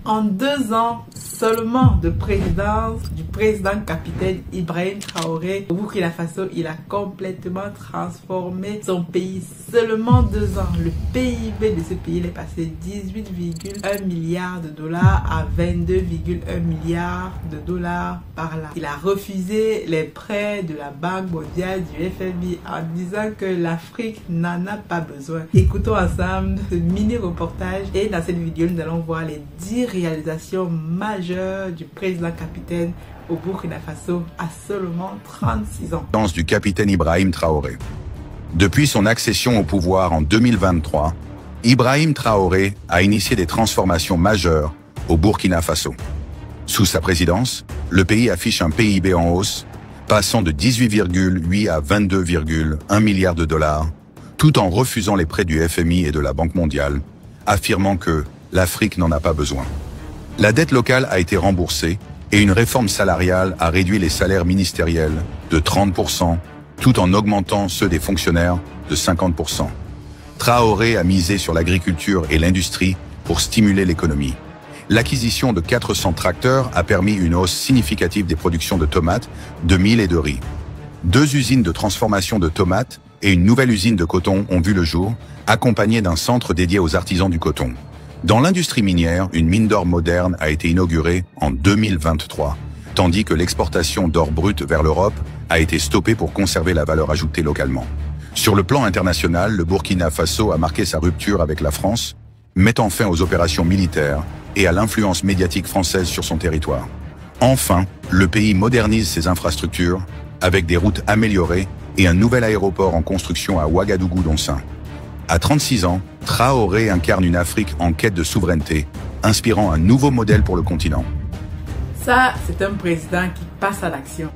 En 2 ans seulement de présidence du président capitaine Ibrahim Traoré au Burkina Faso, il a complètement transformé son pays. Seulement 2 ans, le PIB de ce pays est passé de 18,1 milliards de dollars à 22,1 milliards de dollars par là. Il a refusé les prêts de la Banque mondiale, du FMI, en disant que l'Afrique n'en a pas besoin. Écoutons ensemble ce mini-reportage et dans cette vidéo, nous allons voir les 10 réalisations majeures du président capitaine au Burkina Faso à seulement 36 ans. Du capitaine Ibrahim Traoré. Depuis son accession au pouvoir en 2023, Ibrahim Traoré a initié des transformations majeures au Burkina Faso. Sous sa présidence, le pays affiche un PIB en hausse, passant de 18,8 à 22,1 milliards de dollars, tout en refusant les prêts du FMI et de la Banque mondiale, affirmant que l'Afrique n'en a pas besoin. La dette locale a été remboursée et une réforme salariale a réduit les salaires ministériels de 30%, tout en augmentant ceux des fonctionnaires de 50%. Traoré a misé sur l'agriculture et l'industrie pour stimuler l'économie. L'acquisition de 400 tracteurs a permis une hausse significative des productions de tomates, de mil et de riz. 2 usines de transformation de tomates et une nouvelle usine de coton ont vu le jour, accompagnées d'un centre dédié aux artisans du coton. Dans l'industrie minière, une mine d'or moderne a été inaugurée en 2023, tandis que l'exportation d'or brut vers l'Europe a été stoppée pour conserver la valeur ajoutée localement. Sur le plan international, le Burkina Faso a marqué sa rupture avec la France, mettant fin aux opérations militaires et à l'influence médiatique française sur son territoire. Enfin, le pays modernise ses infrastructures avec des routes améliorées et un nouvel aéroport en construction à Ouagadougou-Donsin. À 36 ans, Traoré incarne une Afrique en quête de souveraineté, inspirant un nouveau modèle pour le continent. Ça, c'est un président qui passe à l'action.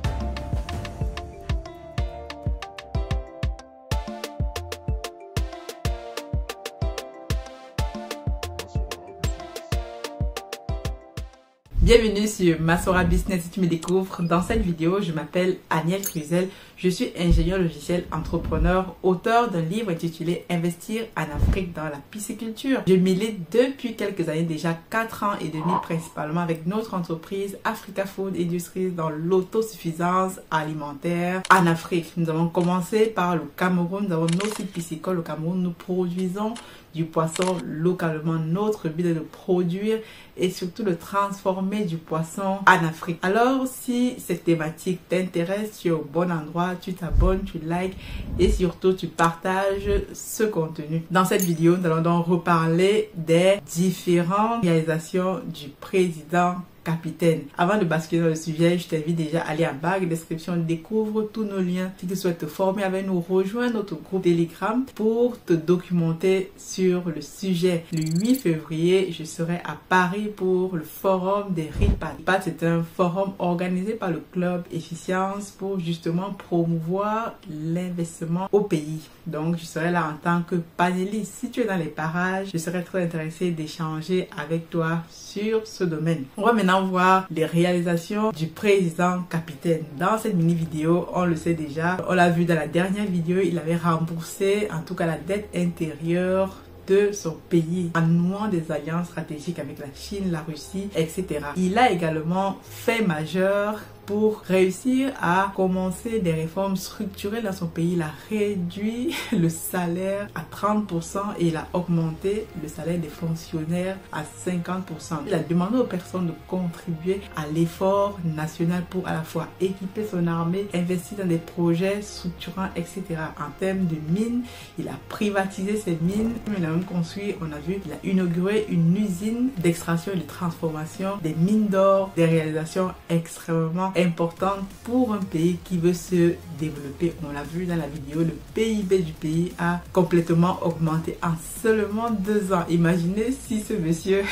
Bienvenue sur Masora Business. Si tu me découvres, dans cette vidéo, je m'appelle Aniel Cruzel. Je suis ingénieur logiciel, entrepreneur, auteur d'un livre intitulé Investir en Afrique dans la pisciculture. Je milite depuis quelques années déjà, 4 ans et demi principalement avec notre entreprise Africa Food Industries dans l'autosuffisance alimentaire en Afrique. Nous avons commencé par le Cameroun. Nous avons nos sites piscicoles au Cameroun. Nous produisons du poisson localement. Notre but est de produire et surtout de transformer du poisson en Afrique. Alors, si cette thématique t'intéresse, tu es au bon endroit, tu t'abonnes, tu likes et surtout tu partages ce contenu. Dans cette vidéo, nous allons donc reparler des différentes réalisations du président capitaine. Avant de basculer dans le sujet, je t'invite déjà à aller en barre de description, découvre tous nos liens. Si tu souhaites te former avec nous, rejoins notre groupe Telegram pour te documenter sur le sujet. Le 8 février, je serai à Paris pour le forum des RIPAD. RIPAD, c'est un forum organisé par le club Efficience pour justement promouvoir l'investissement au pays. Donc, je serai là en tant que panéliste. Si tu es dans les parages, je serai très intéressée d'échanger avec toi sur ce domaine. On va maintenant voir les réalisations du président capitaine. Dans cette mini vidéo, on le sait déjà, on l'a vu dans la dernière vidéo, il avait remboursé en tout cas la dette intérieure de son pays en nouant des alliances stratégiques avec la Chine, la Russie, etc. Il a également fait majeur pour réussir à commencer des réformes structurelles dans son pays. Il a réduit le salaire à 30% et il a augmenté le salaire des fonctionnaires à 50%. Il a demandé aux personnes de contribuer à l'effort national pour à la fois équiper son armée, investir dans des projets structurants, etc. En termes de mines, il a privatisé ces mines. Il a même construit, on a vu, il a inauguré une usine d'extraction et de transformation des mines d'or, des réalisations extrêmement importante pour un pays qui veut se développer. On l'a vu dans la vidéo, le PIB du pays a complètement augmenté en seulement 2 ans. Imaginez si ce monsieur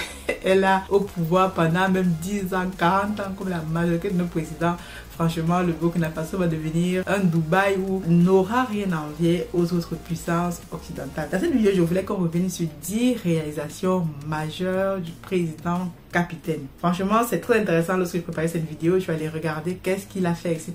est là au pouvoir pendant même 10 ans, 40 ans comme la majorité de nos présidents. Franchement, le Burkina Faso va devenir un Dubaï où on n'aura rien à envier aux autres puissances occidentales. Dans cette vidéo, je voulais qu'on revienne sur 10 réalisations majeures du président capitaine. Franchement, c'est très intéressant. Lorsque je préparais cette vidéo, je suis allée regarder qu'est-ce qu'il a fait, etc.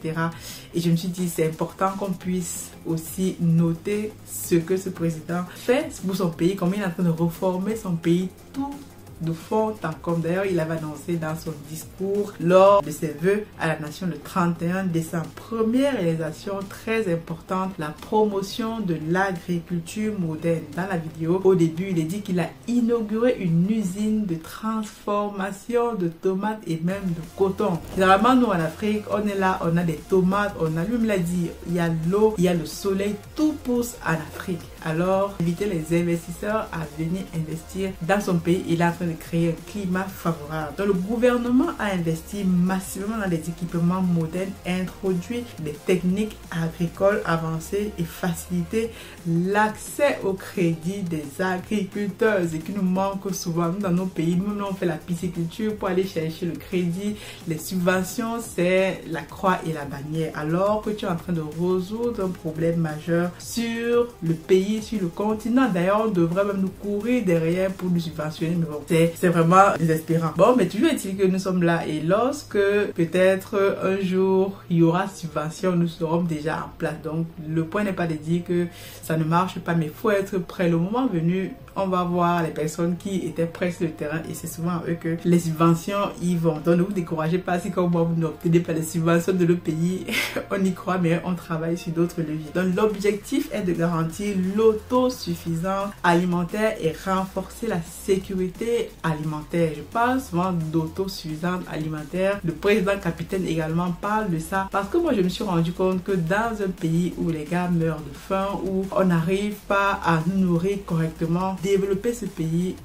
Et je me suis dit, c'est important qu'on puisse aussi noter ce que ce président fait pour son pays, comment il est en train de reformer son pays tout de fond en comble. D'ailleurs, il avait annoncé dans son discours lors de ses vœux à la nation le 31 décembre. Première réalisation très importante, la promotion de l'agriculture moderne. Dans la vidéo, au début, il est dit qu'il a inauguré une usine de transformation de tomates et même de coton. Généralement, nous en Afrique, on est là, on a des tomates, on a, lui l'a dit, il y a l'eau, il y a le soleil, tout pousse en Afrique. Alors, inviter les investisseurs à venir investir dans son pays. Il est en train de créer un climat favorable. Donc, le gouvernement a investi massivement dans des équipements modernes, introduit des techniques agricoles avancées et facilité l'accès au crédit des agriculteurs. Ce qui nous manque souvent dans nos pays. Nous, on fait la pisciculture pour aller chercher le crédit. Les subventions, c'est la croix et la bannière. Alors que tu es en train de résoudre un problème majeur sur le pays, sur le continent. D'ailleurs, on devrait même nous courir derrière pour nous subventionner. Mais bon, c'est vraiment désespérant. Bon, mais toujours est-il que nous sommes là. Et lorsque peut-être un jour il y aura subvention, nous serons déjà en place. Donc, le point n'est pas de dire que ça ne marche pas, mais il faut être prêt. Le moment venu, on va voir les personnes qui étaient prêtes sur le terrain et c'est souvent à eux que les subventions y vont. Donc ne vous découragez pas si comme moi vous n'obtenez pas les subventions de le pays. On y croit mais on travaille sur d'autres leviers. Donc l'objectif est de garantir l'autosuffisance alimentaire et renforcer la sécurité alimentaire. Je parle souvent d'autosuffisance alimentaire. Le président capitaine également parle de ça parce que moi je me suis rendu compte que dans un pays où les gars meurent de faim, où on n'arrive pas à nous nourrir correctement, développer ce pays,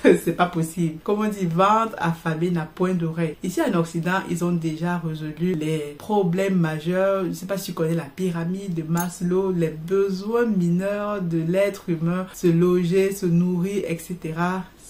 c'est pas possible. Comme on dit, ventre affamé n'a point d'oreille. Ici en Occident, ils ont déjà résolu les problèmes majeurs. Je ne sais pas si tu connais la pyramide de Maslow, les besoins mineurs de l'être humain, se loger, se nourrir, etc.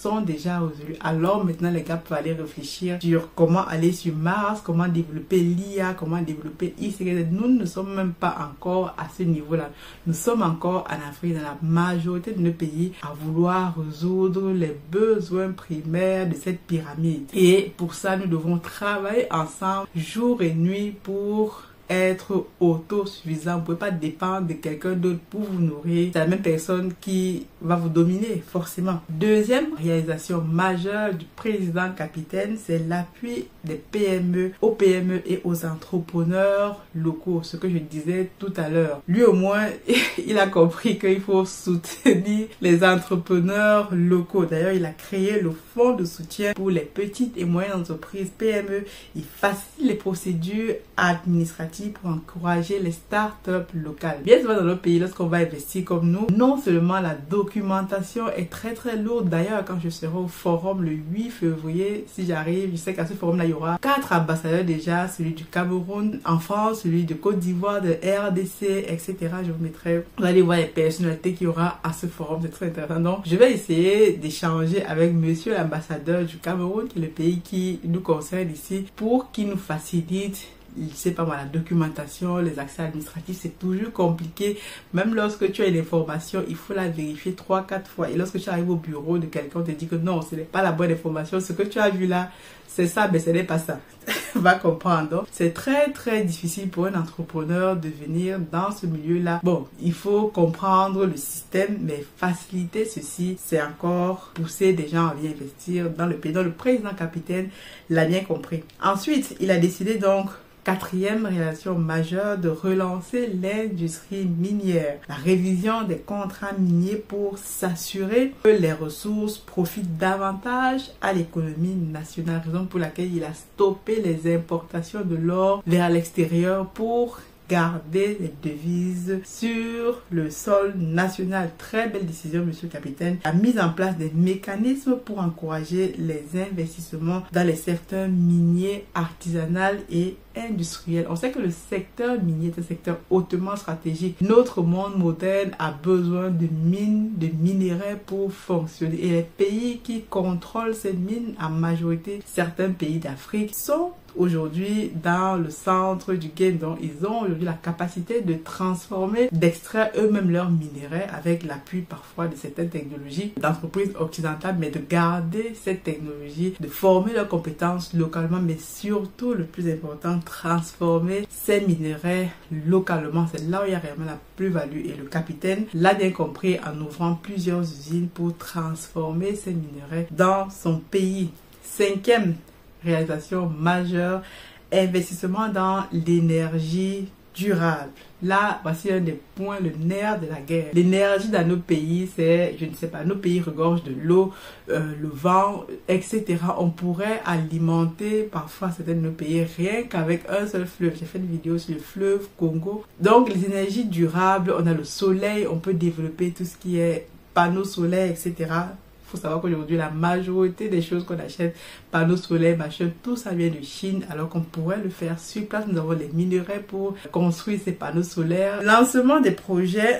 sont déjà résolus. Alors maintenant les gars peuvent aller réfléchir sur comment aller sur Mars, comment développer l'IA, comment développer ICZ. Nous ne sommes même pas encore à ce niveau-là. Nous sommes encore en Afrique, dans la majorité de nos pays, à vouloir résoudre les besoins primaires de cette pyramide. Et pour ça, nous devons travailler ensemble jour et nuit pour être autosuffisant. Vous ne pouvez pas dépendre de quelqu'un d'autre pour vous nourrir. C'est la même personne qui va vous dominer, forcément. Deuxième réalisation majeure du président capitaine, c'est l'appui des PME, aux PME et aux entrepreneurs locaux. Ce que je disais tout à l'heure. Lui, au moins, il a compris qu'il faut soutenir les entrepreneurs locaux. D'ailleurs, il a créé le fonds de soutien pour les petites et moyennes entreprises PME. Il facilite les procédures administratives pour encourager les startups locales. Bien souvent dans notre pays, lorsqu'on va investir comme nous, non seulement la documentation est très lourde. D'ailleurs, quand je serai au forum le 8 février, si j'arrive, je sais qu'à ce forum-là, il y aura 4 ambassadeurs déjà, celui du Cameroun, en France, celui de Côte d'Ivoire, de RDC, etc. Je vous mettrai, vous allez voir les personnalités qu'il y aura à ce forum, c'est très intéressant. Donc, je vais essayer d'échanger avec monsieur l'ambassadeur du Cameroun, qui est le pays qui nous concerne ici, pour qu'il nous facilite, je sais pas moi, la documentation, les accès administratifs, c'est toujours compliqué. Même lorsque tu as une information, il faut la vérifier 3-4 fois. Et lorsque tu arrives au bureau de quelqu'un, on te dit que non, ce n'est pas la bonne information. Ce que tu as vu là, c'est ça, mais ce n'est pas ça. Va comprendre. C'est très difficile pour un entrepreneur de venir dans ce milieu-là. Bon, il faut comprendre le système, mais faciliter ceci, c'est encore pousser des gens à venir investir dans le pays. Donc, le président capitaine l'a bien compris. Ensuite, il a décidé donc, quatrième réalisation majeure, de relancer l'industrie minière. La révision des contrats miniers pour s'assurer que les ressources profitent davantage à l'économie nationale. Raison pour laquelle il a stoppé les importations de l'or vers l'extérieur pour garder les devises sur le sol national. Très belle décision, monsieur le capitaine. A mis en place des mécanismes pour encourager les investissements dans les secteurs miniers, artisanal et industriel. On sait que le secteur minier est un secteur hautement stratégique. Notre monde moderne a besoin de mines, de minerais pour fonctionner. Et les pays qui contrôlent ces mines, en majorité, certains pays d'Afrique, sont aujourd'hui dans le centre du game. Donc, ils ont aujourd'hui la capacité de transformer, d'extraire eux-mêmes leurs minéraux avec l'appui parfois de certaines technologies d'entreprises occidentales, mais de garder cette technologie, de former leurs compétences localement, mais surtout, le plus important, transformer ces minerais localement. C'est là où il y a réellement la plus-value. Et le capitaine l'a bien compris en ouvrant plusieurs usines pour transformer ces minerais dans son pays. Cinquième réalisation majeure, investissement dans l'énergie durable. Là, voici un des points, le nerf de la guerre. L'énergie dans nos pays, c'est, je ne sais pas, nos pays regorgent de l'eau, le vent, etc. On pourrait alimenter parfois certains de nos pays rien qu'avec un seul fleuve. J'ai fait une vidéo sur le fleuve Congo. Donc, les énergies durables, on a le soleil, on peut développer tout ce qui est panneaux solaires, etc. Il faut savoir qu'aujourd'hui, la majorité des choses qu'on achète, panneaux solaires, machin, tout ça vient de Chine, alors qu'on pourrait le faire sur place. Nous avons les minerais pour construire ces panneaux solaires. Lancement des projets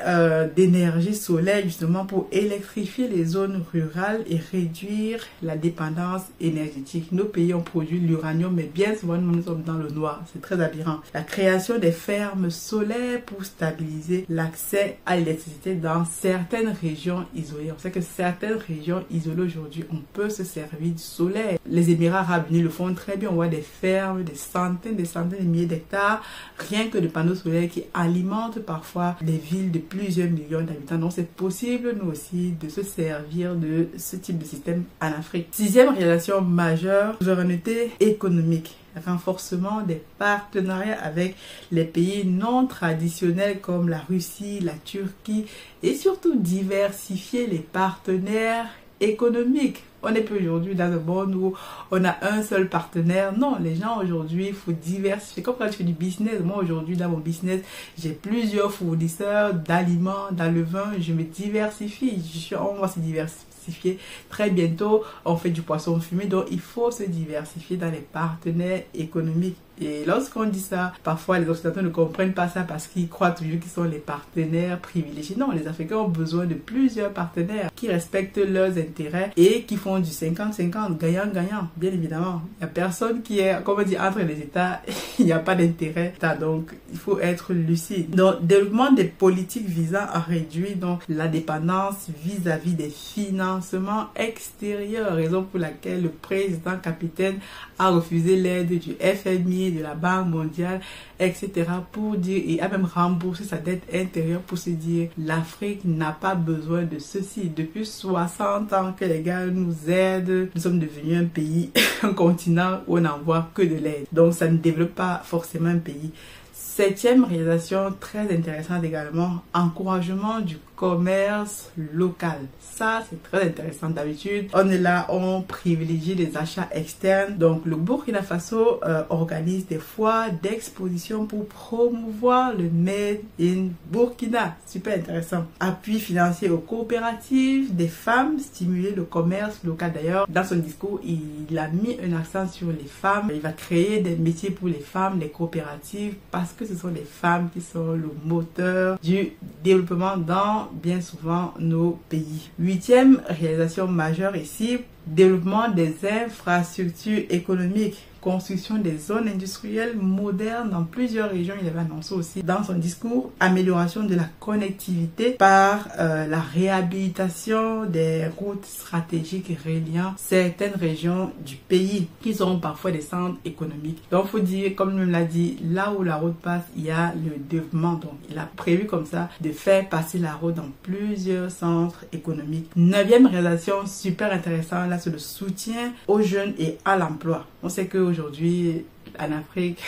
d'énergie solaire, justement, pour électrifier les zones rurales et réduire la dépendance énergétique. Nos pays ont produit l'uranium, mais bien souvent, nous sommes dans le noir. C'est très aberrant. La création des fermes solaires pour stabiliser l'accès à l'électricité dans certaines régions isolées. On sait que certaines régions isolées aujourd'hui, on peut se servir du solaire. Les Émirats Arabes Unis le font très bien. On voit des fermes, des centaines de milliers d'hectares, rien que de panneaux solaires qui alimentent parfois des villes de plusieurs millions d'habitants. Donc c'est possible, nous aussi, de se servir de ce type de système en Afrique. Sixième réalisation majeure, souveraineté économique. Renforcement des partenariats avec les pays non traditionnels comme la Russie, la Turquie et surtout diversifier les partenaires économiques. On n'est plus aujourd'hui dans un monde où on a un seul partenaire. Non, les gens aujourd'hui, il faut diversifier. Comme quand je fais du business, moi aujourd'hui dans mon business, j'ai plusieurs fournisseurs d'aliments, dans le vin, je me diversifie. On va se diversifier. Très bientôt, on fait du poisson fumé, donc il faut se diversifier dans les partenaires économiques. Et lorsqu'on dit ça, parfois les Occidentaux ne comprennent pas ça parce qu'ils croient toujours qu'ils sont les partenaires privilégiés. Non, les Africains ont besoin de plusieurs partenaires qui respectent leurs intérêts et qui font du 50-50, gagnant-gagnant, bien évidemment. Il n'y a personne qui est, comme on dit, entre les États, il n'y a pas d'intérêt. Donc, il faut être lucide. Donc, développement des politiques visant à réduire donc, la dépendance vis-à-vis des financements extérieurs, raison pour laquelle le président capitaine a refusé l'aide du FMI, de la Banque mondiale, etc. pour dire, et a même remboursé sa dette intérieure pour se dire, l'Afrique n'a pas besoin de ceci. Depuis 60 ans que les gars nous aident, nous sommes devenus un pays, un continent où on n'envoie que de l'aide. Donc ça ne développe pas forcément un pays. Septième réalisation très intéressante également, encouragement du commerce local. Ça, c'est très intéressant. D'habitude, on est là, on privilégie les achats externes. Donc, le Burkina Faso organise des foires d'exposition pour promouvoir le Made in Burkina. Super intéressant. Appui financier aux coopératives des femmes, stimuler le commerce local. D'ailleurs, dans son discours, il a mis un accent sur les femmes. Il va créer des métiers pour les femmes, les coopératives, parce que ce sont les femmes qui sont le moteur du développement dans bien souvent nos pays. Huitième réalisation majeure ici, développement des infrastructures économiques. Construction des zones industrielles modernes dans plusieurs régions. Il avait annoncé aussi dans son discours amélioration de la connectivité par la réhabilitation des routes stratégiques reliant certaines régions du pays qui sont parfois des centres économiques. Donc, il faut dire, comme nous l'a dit, là où la route passe, il y a le développement. Donc, il a prévu comme ça de faire passer la route dans plusieurs centres économiques. Neuvième réalisation super intéressante, là, c'est le soutien aux jeunes et à l'emploi. On sait qu'aujourd'hui, en Afrique,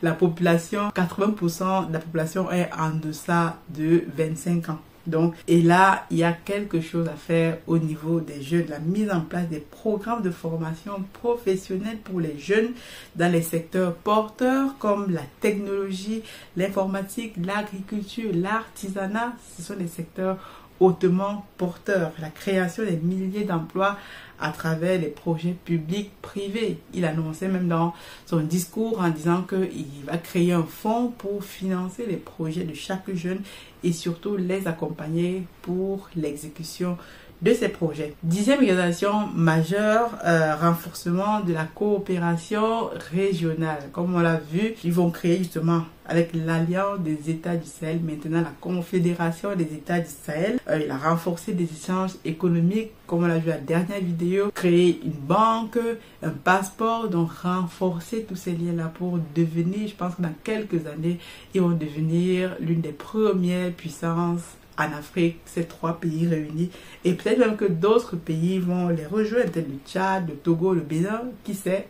la population, 80% de la population est en deçà de 25 ans. Donc, et là, il y a quelque chose à faire au niveau des jeunes, la mise en place des programmes de formation professionnelle pour les jeunes dans les secteurs porteurs comme la technologie, l'informatique, l'agriculture, l'artisanat. Ce sont des secteurs hautement porteurs. La création des milliers d'emplois à travers les projets publics privés. Il annonçait même dans son discours en disant qu'il va créer un fonds pour financer les projets de chaque jeune et surtout les accompagner pour l'exécution de ces projets. 10e réalisation majeure, renforcement de la coopération régionale. Comme on l'a vu, ils vont créer justement avec l'Alliance des États du Sahel, maintenant la Confédération des États du Sahel. Il a renforcé des échanges économiques, comme on l'a vu à la dernière vidéo, créer une banque, un passeport, donc renforcer tous ces liens-là pour devenir, je pense que dans quelques années, ils vont devenir l'une des premières puissances en Afrique, ces 3 pays réunis, et peut-être même que d'autres pays vont les rejoindre, peut-être le Tchad, le Togo, le Bénin, qui sait,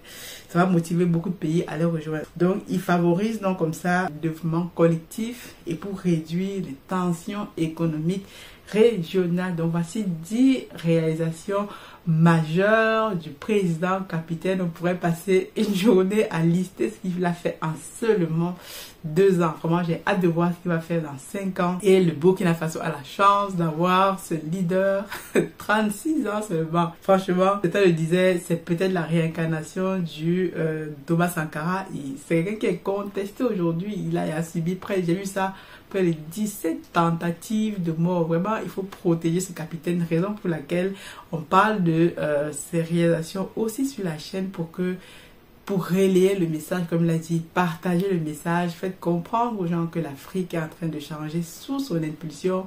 ça va motiver beaucoup de pays à les rejoindre. Donc, ils favorisent donc comme ça le développement collectif et pour réduire les tensions économiques régionales. Donc, voici 10 réalisations majeures du président capitaine. On pourrait passer une journée à lister ce qu'il a fait en seulement 2 ans. Vraiment, j'ai hâte de voir ce qu'il va faire dans 5 ans. Et le Burkina Faso a la chance d'avoir ce leader, 36 ans seulement. Franchement, certains le disaient, c'est peut-être la réincarnation du Thomas Sankara. C'est quelqu'un qui est contesté aujourd'hui. Il a subi près, j'ai vu ça, près de 17 tentatives de mort. Vraiment, il faut protéger ce capitaine. Raison pour laquelle on parle de ces réalisations aussi sur la chaîne pour relayer le message, comme l'a dit, partager le message, faites comprendre aux gens que l'Afrique est en train de changer sous son impulsion.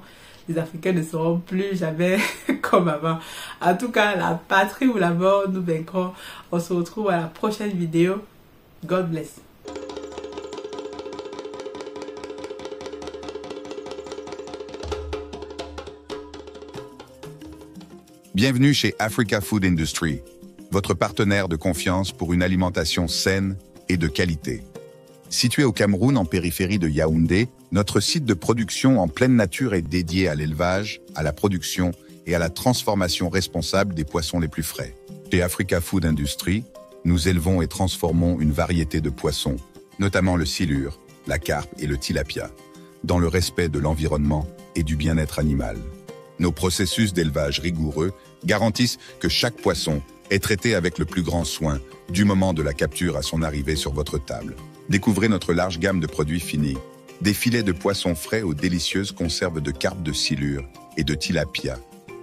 Les Africains ne seront plus jamais comme avant. En tout cas, la patrie ou la mort, nous vaincrons. On se retrouve à la prochaine vidéo. God bless. Bienvenue chez Africa Food Industry, votre partenaire de confiance pour une alimentation saine et de qualité. Situé au Cameroun en périphérie de Yaoundé, notre site de production en pleine nature est dédié à l'élevage, à la production et à la transformation responsable des poissons les plus frais. Chez Africa Food Industry, nous élevons et transformons une variété de poissons, notamment le silure, la carpe et le tilapia, dans le respect de l'environnement et du bien-être animal. Nos processus d'élevage rigoureux garantissent que chaque poisson est traité avec le plus grand soin, du moment de la capture à son arrivée sur votre table. Découvrez notre large gamme de produits finis, des filets de poissons frais aux délicieuses conserves de carpe de silure et de tilapia,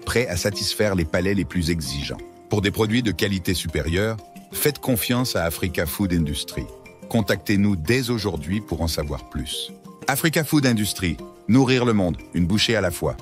prêts à satisfaire les palais les plus exigeants. Pour des produits de qualité supérieure, faites confiance à Africa Food Industry. Contactez-nous dès aujourd'hui pour en savoir plus. Africa Food Industry, nourrir le monde, une bouchée à la fois.